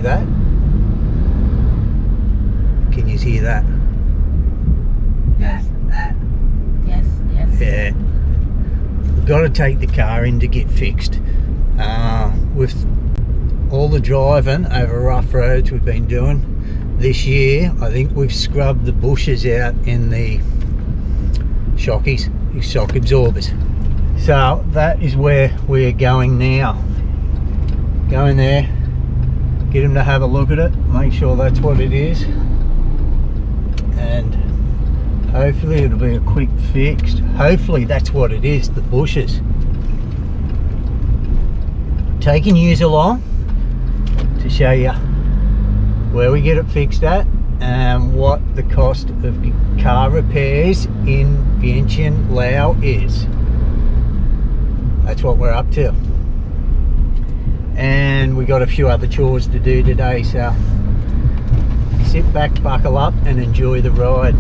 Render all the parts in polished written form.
hear that? Can you hear that? Yes. Yes, yes. Yeah. We've got to take the car in to get fixed. With all the driving over rough roads we've been doing this year, I think we've scrubbed the bushes out in the shockies, these shock absorbers. So that is where we're going now. Go in there, get them to have a look at it, make sure that's what it is, and hopefully it'll be a quick fix. Hopefully that's what it is, the bushes. Taking you along to show you where we get it fixed at and what the cost of car repairs in Vientiane Laos is. That's what we're up to. And we got a few other chores to do today, so sit back, buckle up and enjoy the ride.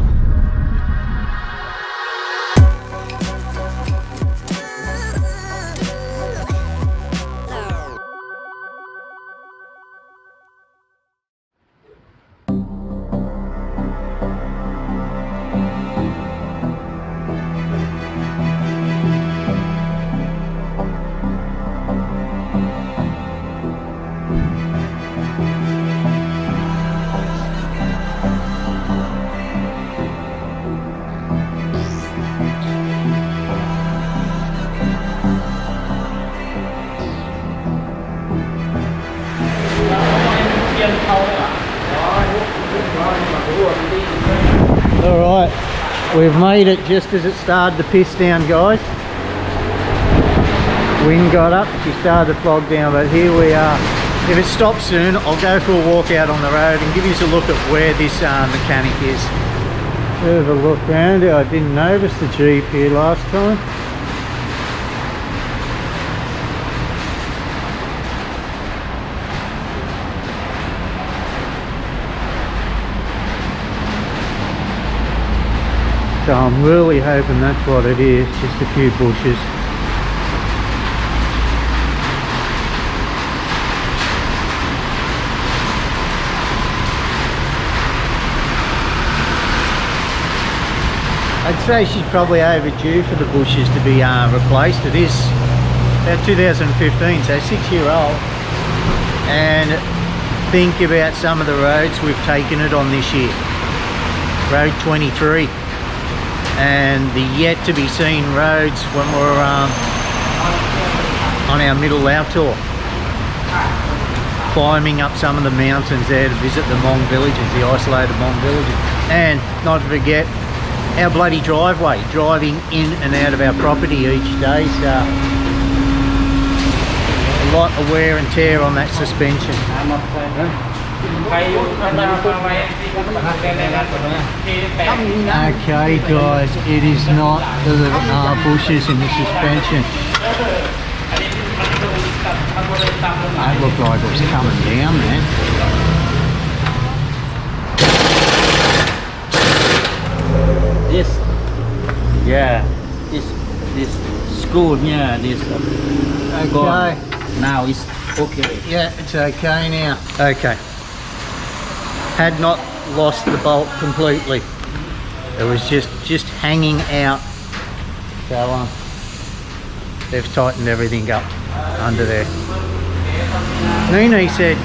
Alright, we've made it just as it started to piss down, guys. Wind got up, she started to fog down, but here we are. If it stops soon, I'll go for a walk out on the road and give you a look at where this mechanic is. Have a look around here. I didn't notice the Jeep here last time. So I'm really hoping that's what it is, just a few bushes. I'd say she's probably overdue for the bushes to be replaced. It is about 2015, so 6-year-old. And think about some of the roads we've taken it on this year. Road 23. And the yet to be seen roads when we're on our middle Lao tour, climbing up some of the mountains there to visit the Hmong villages, the isolated Hmong villages, and not to forget our bloody driveway, driving in and out of our property each day. So a lot of wear and tear on that suspension. Okay guys, it is not the bushes in the suspension. That looked like it was coming down, man. This, yeah, this school, yeah, this. Okay. Gone. Now it's okay. Yeah, it's okay now. Okay. Had not lost the bolt completely. It was just hanging out. So they've tightened everything up under there. Neenee said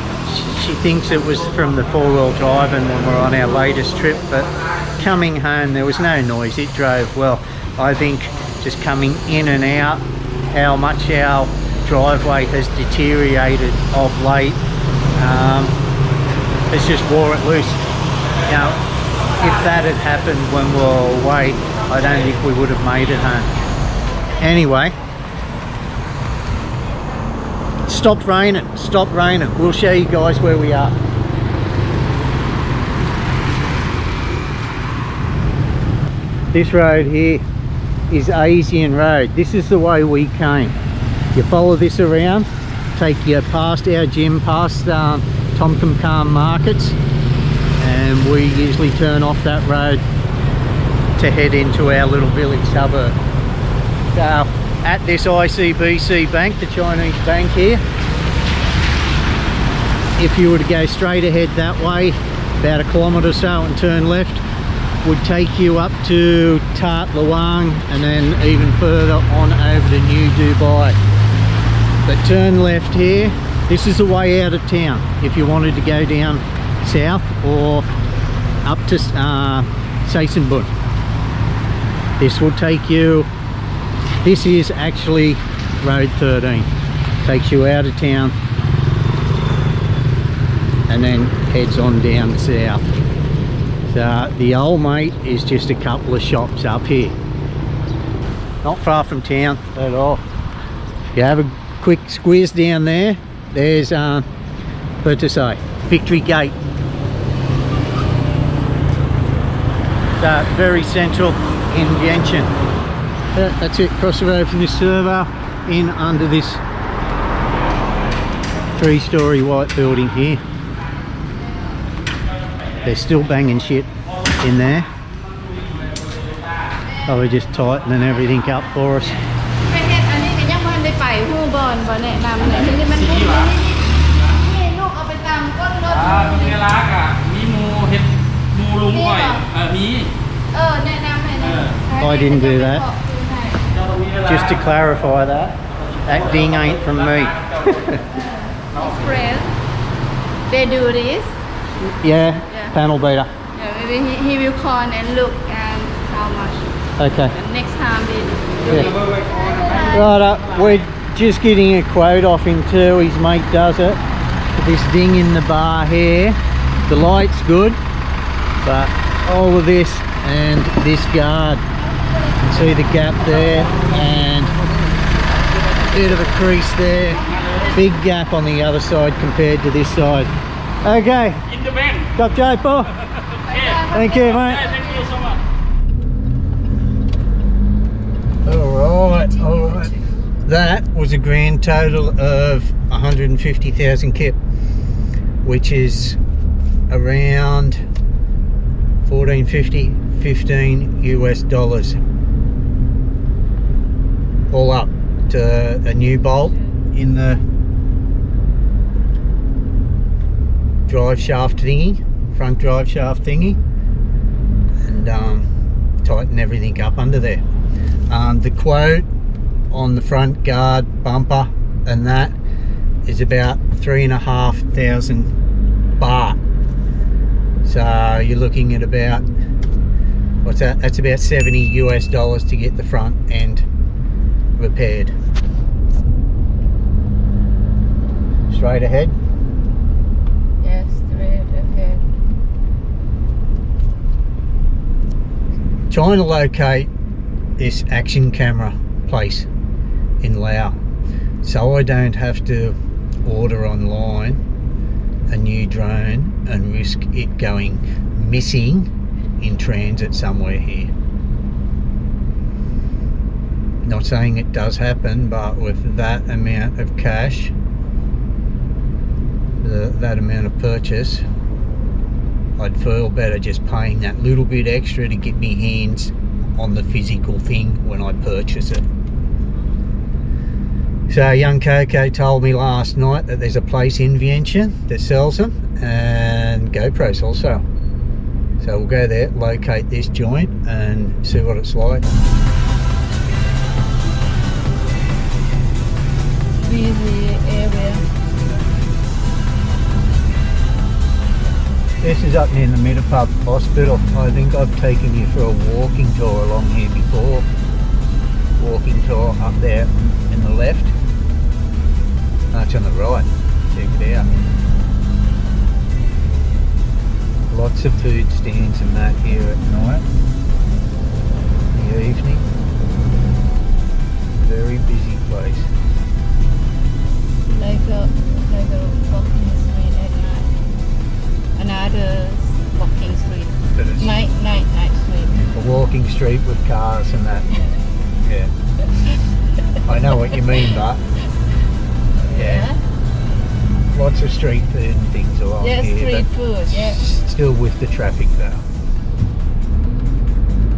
she thinks it was from the four-wheel driving when we're on our latest trip, but coming home there was no noise. It drove well. I think just coming in and out, how much our driveway has deteriorated of late. It's just wore it loose. Now, if that had happened when we were away, I don't think we would have made it home. Anyway, stopped raining, stopped raining. We'll show you guys where we are. This road here is Asian Road. This is the way we came. You follow this around, take you past our gym, past Tom Kam Kam markets, and we usually turn off that road to head into our little village suburb. So at this ICBC bank, the Chinese bank here, if you were to go straight ahead that way, about a kilometre or so, and turn left, would take you up to Tat Luang and then even further on over to New Dubai. But turn left here. This is the way out of town if you wanted to go down south or up to Saisanbun. This will take you, this is actually road 13, takes you out of town and then heads on down south. So the old mate is just a couple of shops up here, not far from town at all. You have a quick squeeze down there, there's what to say, Victory Gate. So very central in Vientiane. That's it, cross the road from this server in under this 3-story white building here. They're still banging shit in there. Oh, we're just tightening everything up for us. ไปหู้บอลบ่แนะนำเนี่ยที่มันนี่ลูกเอาไปตามก้นรถมีรักอ่ะมีมูเห็ดมูลุงก่อยมีแนะนำให้นะ I didn't do that. Just to clarify that ding ain't from me. Friends, they do this. Yeah, panel beater. Yeah, maybe he will call and look and how much. Okay. And next time they do. Yeah. Right, we're just getting a quote off him too. His mate does it. This ding in the bar here. The light's good, but all of this and this guard. You can see the gap there and a bit of a crease there. Big gap on the other side compared to this side. Okay. In the van. Got Jay, Paul. Thank you, mate. Thank you so much. All right. That was a grand total of 150,000 kip, which is around 1450, 15 US dollars. All up to a new bolt in the drive shaft thingy, front drive shaft thingy, and tighten everything up under there. The quote on the front guard bumper and that is about 3,500 baht. So you're looking at about, what's that? That's about 70 US dollars to get the front end repaired. Straight ahead. Yes, straight ahead. Trying to locate this action camera place in Laos so I don't have to order online a new drone and risk it going missing in transit somewhere here. Not saying it does happen, but with that amount of cash, that amount of purchase, I'd feel better just paying that little bit extra to get me hands on the physical thing when I purchase it. So young Coco told me last night that there's a place in Vientiane that sells them, and GoPros also. So we'll go there, locate this joint and see what it's like. Busy area. This is up near the Midapub Hospital. I think I've taken you for a walking tour along here before. Walking tour up there in the left. That's on the right. Check it out. Lots of food stands and that here at night. In the evening. Very busy place. Like a walking street at night. Another walking street. Night street. A walking street with cars and that. Yeah. I know what you mean, but yeah. Lots of street food and things along here. Street Street food, yeah. Still with the traffic though.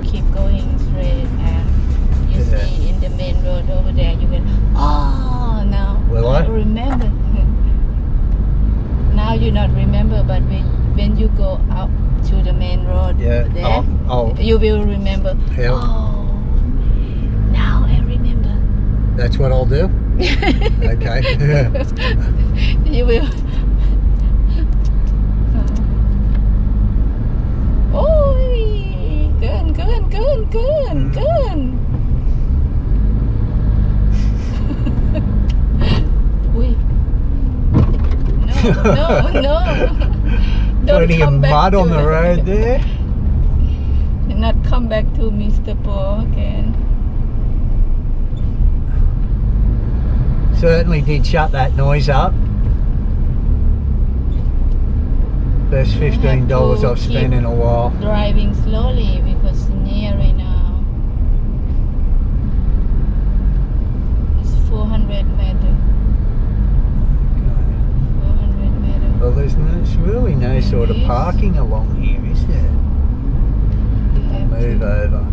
Keep going straight and you see in the main road over there you can, oh, now Will I? remember. Now remember, but when you go out to the main road Yeah. there, Oh. you will remember. Yeah. Oh, now I remember. That's what I'll do. Okay. You will. Ôi, good. Ui. No. Don't Plenty of come back mud to on the road there. Not come back to Mr. Paul again. Certainly did shut that noise up. Best $15 I've spent in a while. Driving slowly because near right now. It's 400 meter. 400 meter. Well, there's really no sort of parking along here, is there? You have Move over.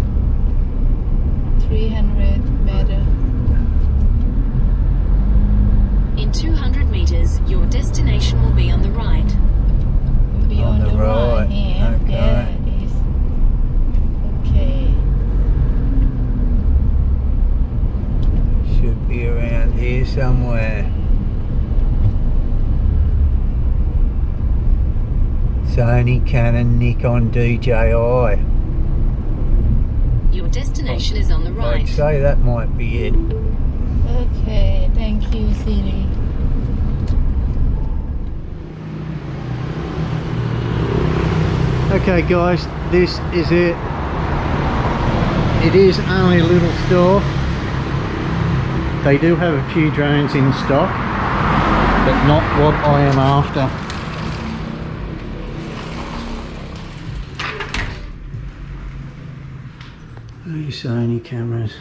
300 meter. In 200 meters, your destination will be on the right. Be on the right here. Okay. Yeah, it is. Okay. Should be around here somewhere. Sony, Canon, Nikon, DJI. Your destination is on the I'd right. say that might be it. Okay, thank you, Siri. Okay guys, this is it. It is only a little store. They do have a few drones in stock, but not what I am after. These Sony cameras.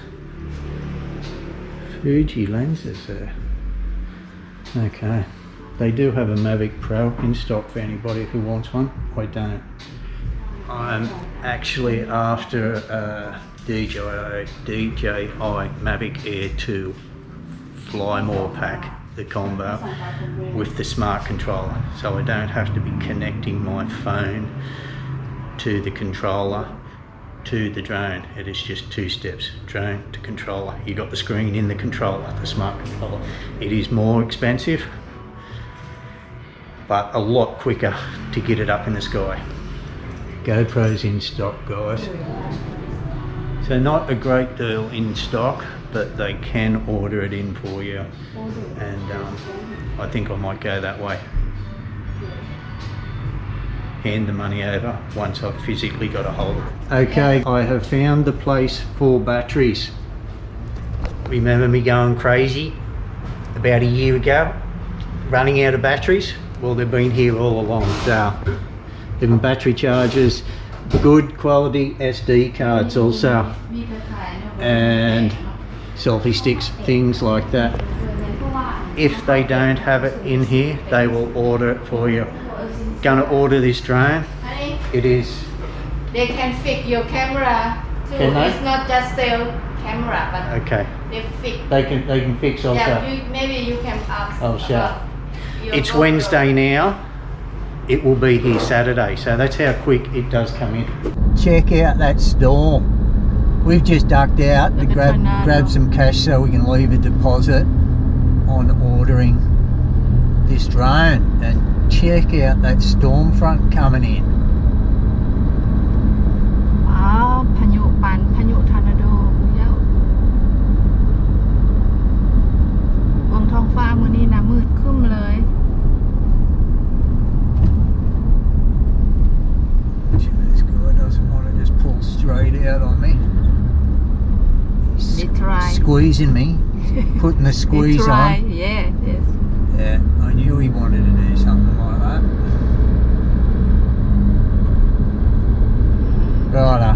Fuji lenses there. Okay. They do have a Mavic Pro in stock for anybody who wants one. I don't. I'm actually after a DJI Mavic Air 2 Fly More pack, the combo, with the smart controller. So I don't have to be connecting my phone to the controller to the drone. It is just 2 steps, drone to controller. You got the screen in the controller, the smart controller. It is more expensive, but a lot quicker to get it up in the sky. GoPro's in stock, guys. So not a great deal in stock, but they can order it in for you. And I think I might go that way. Hand the money over once I've physically got a hold of it. Okay, I have found the place for batteries. Remember me going crazy about a year ago, running out of batteries? Well, they've been here all along. So, even battery chargers, good quality SD cards also, and selfie sticks, things like that. If they don't have it in here, they will order it for you. Gonna order this drone. It is. They can fix your camera too. Can they? It's not just sell camera, but Okay. they fix. They can fix also. Yeah, maybe you can ask. Oh, sure. about your It's GoPro. Wednesday now. It will be here Saturday, so that's how quick it does come in. Check out that storm. We've just ducked out to Like a tornado. grab some cash so we can leave a deposit on ordering this drone, and check out that storm front coming in. อ้าวพายุทอร์นาโดเย้าบนท้องฟ้ามื้อนี้นะมืดครึ้มเลย This guy doesn't want to just pull straight out on me. They try. Squeezing me, putting the squeeze Try. on. Yeah, yes. Yeah, I knew he wanted to do something like that. Righto,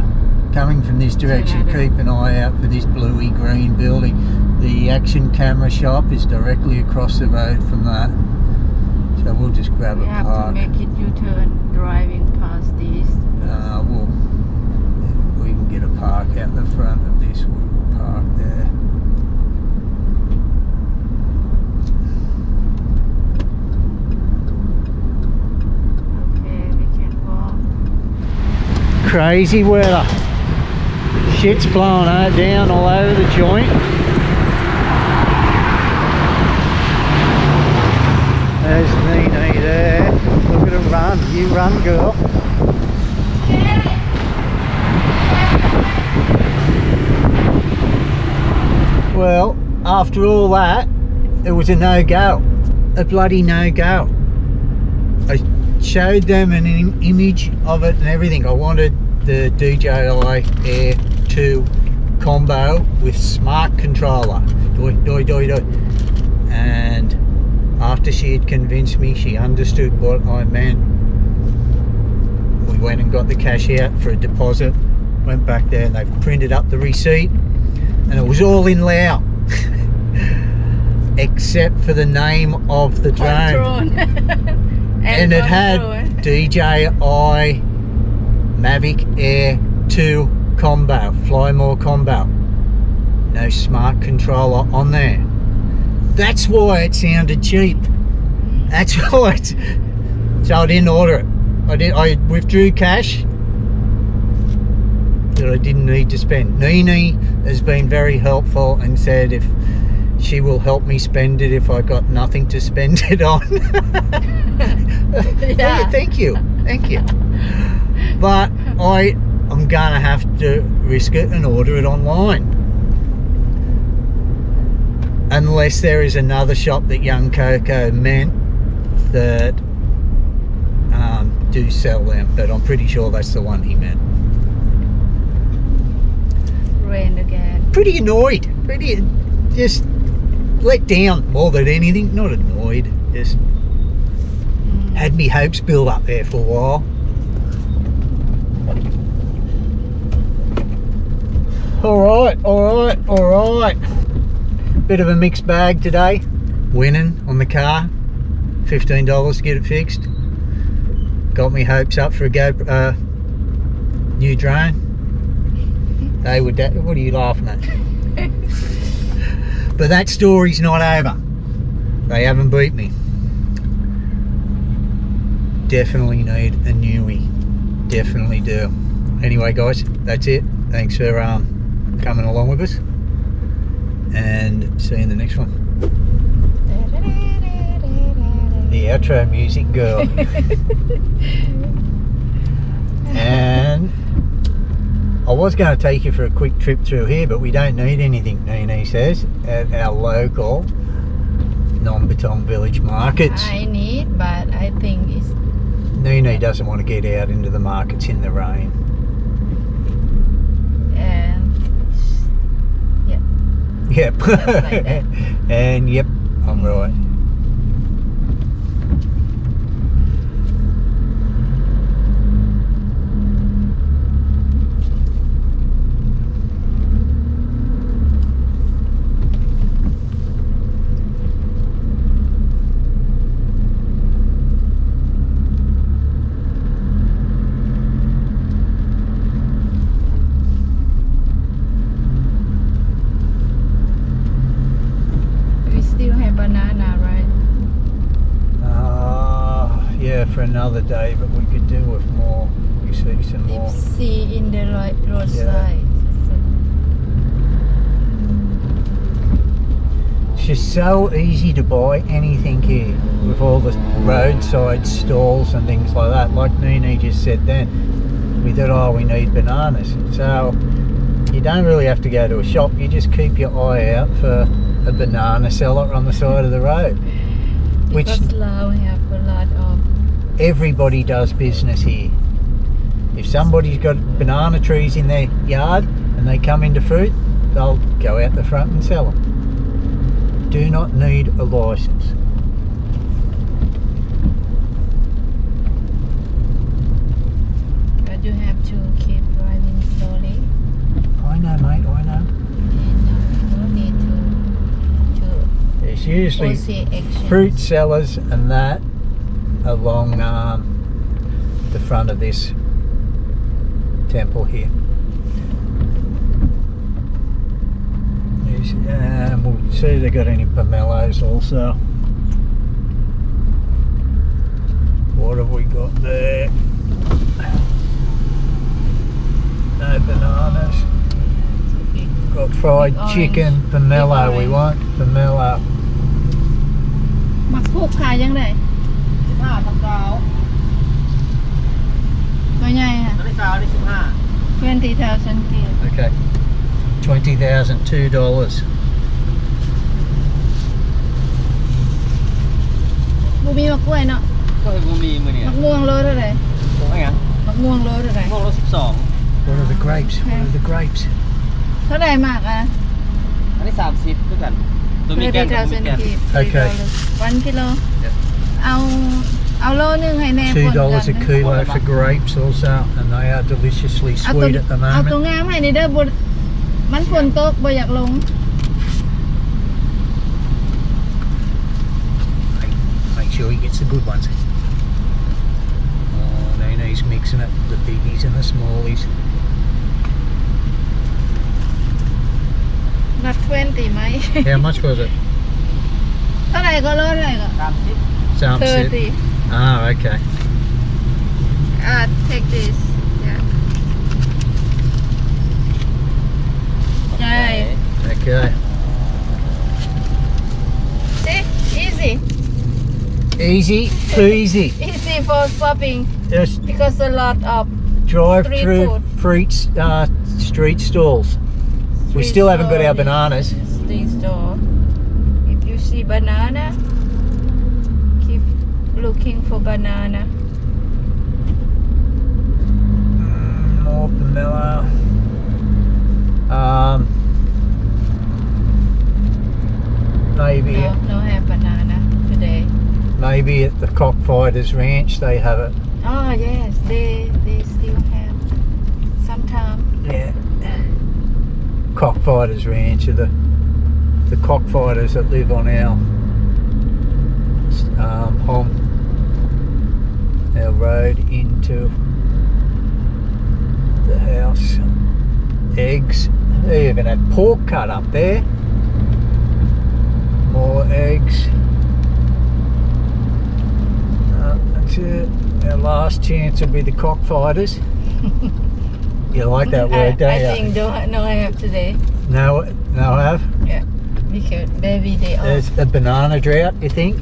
coming from this direction, keep an eye out for this bluey green building. The action camera shop is directly across the road from that. So we'll just grab You a have to park. make it U-turn driving past these. We can get a park out the front of this. We will park there. Crazy weather. Shit's blowing down all over the joint. There's Neenee there. Look at her run. You run, girl. Well, after all that, it was a no-go. A bloody no-go. I showed them an image of it and everything. I wanted the DJI Air 2 combo with smart controller. And after she had convinced me, she understood what I meant. We went and got the cash out for a deposit. Went back there and they printed up the receipt. And it was all in Lao. Except for the name of the drone. And it had DJI Mavic Air 2 Combo, Fly More Combo. No smart controller on there. That's why it sounded cheap. That's why it's... So I didn't order it. I withdrew cash that I didn't need to spend. Neenee has been very helpful and said if she will help me spend it if I got nothing to spend it on. Yeah. Thank you. But I'm gonna have to risk it and order it online, unless there is another shop that young Coco meant that do sell them, but I'm pretty sure that's the one he meant. Rain again. Pretty annoyed, just let down more than anything. Not annoyed, just had me hopes build up there for a while. All right. Bit of a mixed bag today. Winning on the car, $15 to get it fixed. Got me hopes up for a new drone. They would. What are you laughing at? But that story's not over. They haven't beat me. Definitely need a newie. Definitely do. Anyway, guys, that's it. Thanks for coming along with us, and see you in the next one. The outro music, girl. And I was going to take you for a quick trip through here, but we don't need anything, Neenee says, at our local non-Batong village markets. I need, but I think it's... Neenee doesn't want to get out into the markets in the rain. Yep. Like that. And yep, I'm right. Banana, right? Yeah, for another day, but we could do with more. We see some more. See in the roadside. It's just so easy to buy anything here with all the roadside stalls and things like that. Like Neenee just said then, we thought, oh, we need bananas. So you don't really have to go to a shop. You just keep your eye out for a banana seller on the side of the road. Because Laos have a lot of... Everybody does business here. If somebody's got banana trees in their yard and they come into fruit, they'll go out the front and sell them. Do not need a license. But you have to keep driving slowly. I know, mate, I know. And no need to There's usually fruit sellers and that along the front of this temple here. And we'll see if they've got any pomelos also. What have we got there? No bananas. Got fried Big orange. chicken, Big pomelo we orange. want, pomelo. มักพุกขายยังไง 15ตับดาว ตัวใหญ่ค่ะ อันนี้ซาวนี่15 20,000 กีบ Okay. $20,002. บูมีมะกล้วยเนาะ ก็ให้บ่มีมื้อนี้ มะม่วงโลเท่าไหร่ บ่ให้หยัง มะม่วงโลเท่าไหร่ โลละ12 What are the grapes? What are the grapes? เท่าไหร่มากอ่ะ อันนี้30คือกันตัวมีแก่นตัวมีแก่น กีบ Okay. 1 กิโล Yep. เอาโลนึงให้แน่ $2 a kilo for grapes also, and they are deliciously เอาตัว sweet at the เอาตัว moment. งามให้นี่เด้อบ่มันฝนตกบ่อยากลง Make sure he gets the good ones. Oh, Neenee's mixing it, the biggies and the smallies. นัด20ไหม How much was it? เท่าไหร่ก็โลเท่าไหร่ก็ 30 Sam said. 30 Ah, okay. take this yeah yeah Okay. see easy Easy peasy. easy for shopping Just because a lot of drive Street through food. street stalls. We still haven't got our store, bananas. street store if you see banana keep looking for banana More pomelo. Maybe no have banana today maybe at the Cockfighters Ranch they have it. oh yes they still have sometime Yeah. Cockfighters Ranch are the cockfighters that live on our our road into the house. Eggs. They even had pork cut up there. More eggs. That's it. Our last chance will be the cockfighters. You like that word, don't I you? think no I have today No, I have. yeah because maybe they are There's a banana drought, you think?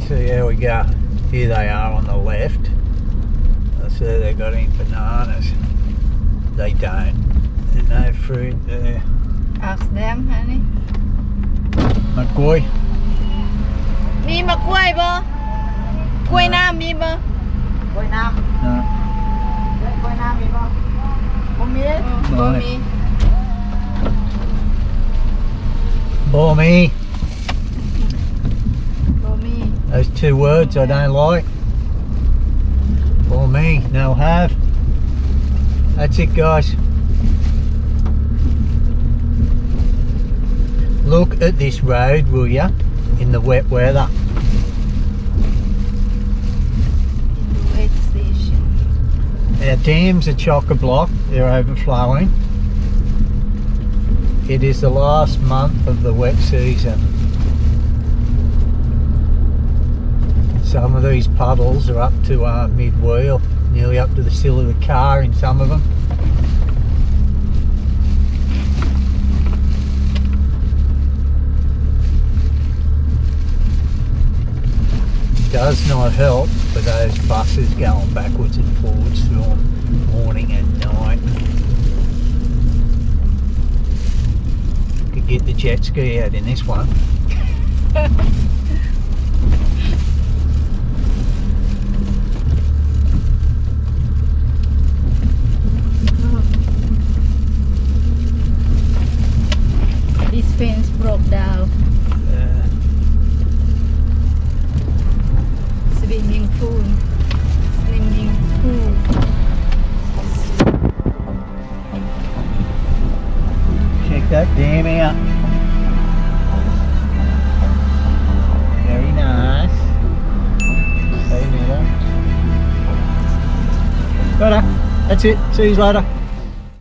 See how we go. Here they are on the left. I see they got any bananas. They don't. There's no fruit there. ask them honey McCoy. มีมะกล้วยบ่กล้วยน้ำมีบ่ กล้วยน้ำ No. กล้วยน้ำมีบ่บ่มี บ่มี Bore me. บ่มี Those two words I don't like. Bore me. No have. That's it, guys. Look at this road, will ya? In the wet weather. wait station Our dams are chock-a-block. They're overflowing. It is the last month of the wet season. Some of these puddles are up to mid-wheel, nearly up to the sill of the car in some of them. Does not help for those buses going backwards and forwards through them morning and night. Could get the jet ski out in this one. this fence broke down swimming pool Check that dam out. Very nice. Hey, Neenee. Righto, that's it. See you later.